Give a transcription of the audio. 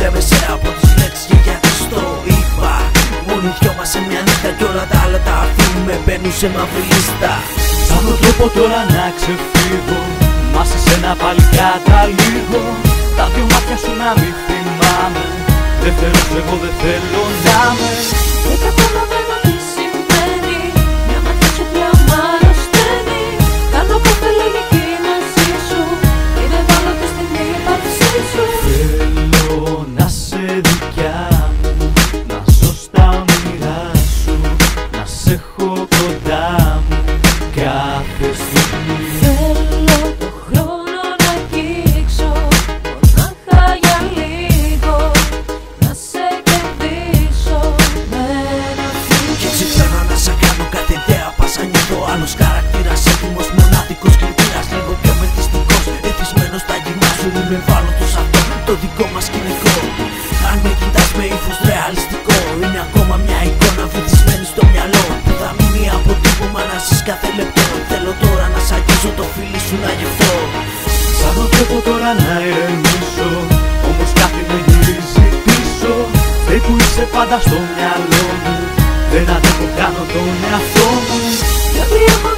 κρέμεσαι από τις λέξεις και γιατί στο είπα. Μόνοι δυο μας σε μια νύχτα κι όλα τα άλλα τα αφήνουμε, μπαίνουν σε μαύρη λίστα. Ψάχνω τρόπο τώρα να ξεφύγω, μα σε σένα πάλι καταλήγω. Τα δυο μάτια σου να μην θυμάμαι, δεύτερος εγώ δεν θέλω να με. Δεν καταλαβαίνω τι συμβαίνει, μια ματιά σου πλέον μ' αρρωσταίνει. Κάνω κάθε λογική μαζί σου, είναι ευάλωτη στην ύπαρξή σου. Θέλω να σε δικιά μου, να ζω στα όνειρά σου, να σε έχω κοντά μου κάθε στιγμή. Θέλω το χρόνο να αγγίξω, μονάχα για λίγο, να σε κερδίσω με ένα φιλί. Και ξυπνάω να σε κάνω κάτι ιδέα, πάσα νιώθω άλλος χαρακτήρας, έτοιμος, μοναδικός κριτήρας, λίγο πιο μεθυστικός, εθισμένος στα γυμνά σου. Είμαι ευάλωτος αυτό το δικό μας σκηνικό. Αν με κοιτάς με ύφος ρεαλιστικό, είναι ακόμα μια εικόνα βυθισμένη στο μυαλό, που θα μείνει αποτύπωμα να ζεις κάθε λεπτό. Θέλω τώρα να σ' αγγίζω, το φίλι σου να γευτώ. Ψάχνω τρόπο τώρα να ηρεμήσω, όμως κάτι με γυρίζει πίσω. Φταίει που είσαι πάντα στο μυαλό μου, δεν αντέχω, κάνω τον εαυτό μου. Γιατί έχω